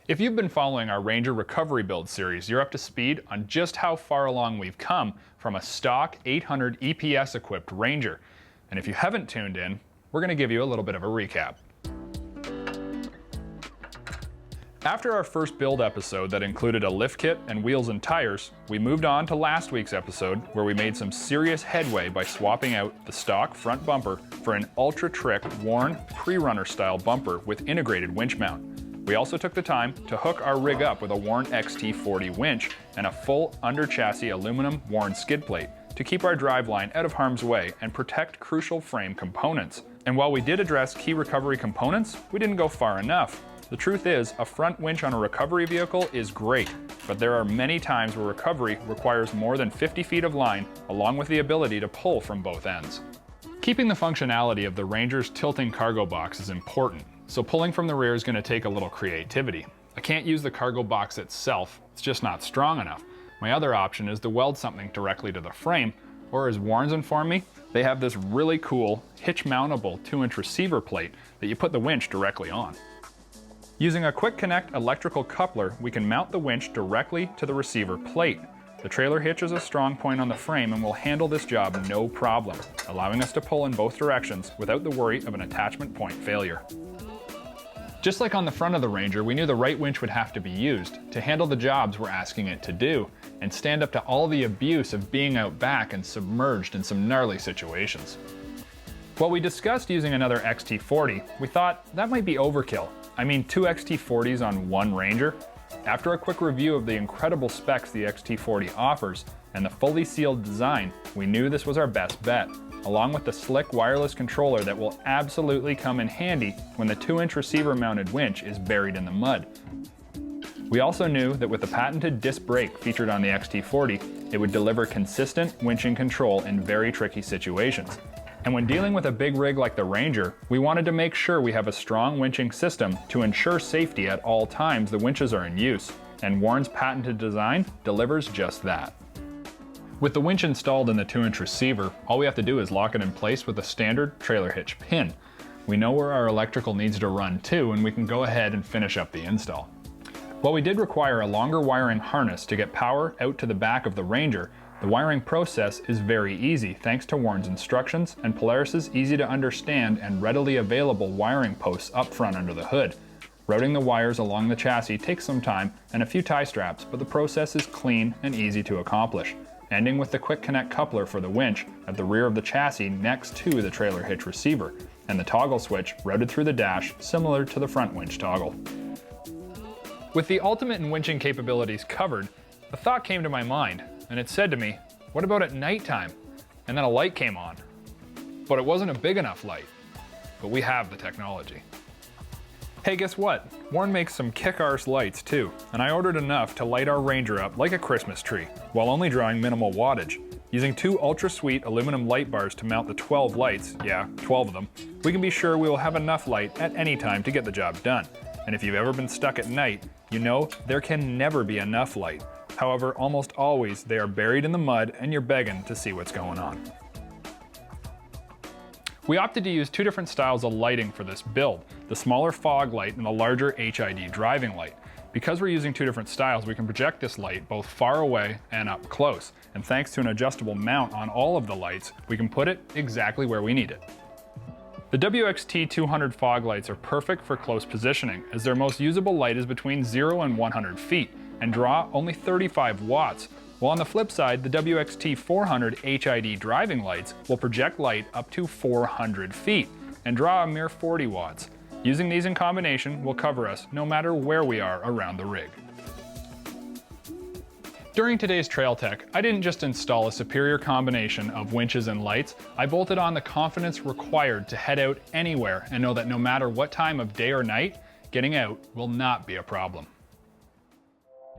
If you've been following our Ranger recovery build series, you're up to speed on just how far along we've come from a stock 800 EPS equipped Ranger. And if you haven't tuned in, we're going to give you a little bit of a recap. After our first build episode that included a lift kit and wheels and tires, we moved on to last week's episode where we made some serious headway by swapping out the stock front bumper for an ultra trick Warn pre-runner style bumper with integrated winch mount. We also took the time to hook our rig up with a Warn XT40 winch and a full under chassis aluminum Warn skid plate to keep our driveline out of harm's way and protect crucial frame components. And while we did address key recovery components, we didn't go far enough. The truth is, a front winch on a recovery vehicle is great, but there are many times where recovery requires more than 50 feet of line, along with the ability to pull from both ends. Keeping the functionality of the Ranger's tilting cargo box is important, so pulling from the rear is going to take a little creativity. I can't use the cargo box itself, it's just not strong enough. My other option is to weld something directly to the frame, or as Warns informed me, they have this really cool hitch-mountable 2-inch receiver plate that you put the winch directly on. Using a quick connect electrical coupler, we can mount the winch directly to the receiver plate. The trailer hitch is a strong point on the frame and will handle this job no problem, allowing us to pull in both directions without the worry of an attachment point failure. Just like on the front of the Ranger, we knew the right winch would have to be used to handle the jobs we're asking it to do and stand up to all the abuse of being out back and submerged in some gnarly situations. While we discussed using another XT40, we thought that might be overkill. I mean, 2 XT40s on one Ranger? After a quick review of the incredible specs the XT40 offers and the fully sealed design, we knew this was our best bet, along with the slick wireless controller that will absolutely come in handy when the 2-inch receiver mounted winch is buried in the mud. We also knew that with the patented disc brake featured on the XT40, it would deliver consistent winching control in very tricky situations. And when dealing with a big rig like the Ranger, we wanted to make sure we have a strong winching system to ensure safety at all times the winches are in use, and Warn's patented design delivers just that. With the winch installed in the 2-inch receiver, all we have to do is lock it in place with a standard trailer hitch pin. We know where our electrical needs to run to, and we can go ahead and finish up the install. While we did require a longer wiring harness to get power out to the back of the Ranger, the wiring process is very easy thanks to Warn's instructions and Polaris's easy to understand and readily available wiring posts up front under the hood. Routing the wires along the chassis takes some time and a few tie straps, but the process is clean and easy to accomplish, ending with the quick connect coupler for the winch at the rear of the chassis next to the trailer hitch receiver, and the toggle switch routed through the dash similar to the front winch toggle. With the ultimate in winching capabilities covered, a thought came to my mind, and it said to me, what about at nighttime? And then a light came on. But it wasn't a big enough light. But we have the technology. Hey, guess what? Warn makes some kick-arse lights too, and I ordered enough to light our Ranger up like a Christmas tree, while only drawing minimal wattage. Using 2 ultra-sweet aluminum light bars to mount the 12 lights, yeah, 12 of them, we can be sure we will have enough light at any time to get the job done. And if you've ever been stuck at night, you know there can never be enough light. However, almost always they are buried in the mud and you're begging to see what's going on. We opted to use 2 different styles of lighting for this build, the smaller fog light and the larger HID driving light. Because we're using 2 different styles, we can project this light both far away and up close, and thanks to an adjustable mount on all of the lights, we can put it exactly where we need it. The WXT200 fog lights are perfect for close positioning, as their most usable light is between 0 and 100 feet, and draw only 35 watts, while on the flip side, the WXT400 HID driving lights will project light up to 400 feet and draw a mere 40 watts. Using these in combination will cover us no matter where we are around the rig. During today's trail tech, I didn't just install a superior combination of winches and lights, I bolted on the confidence required to head out anywhere and know that no matter what time of day or night, getting out will not be a problem.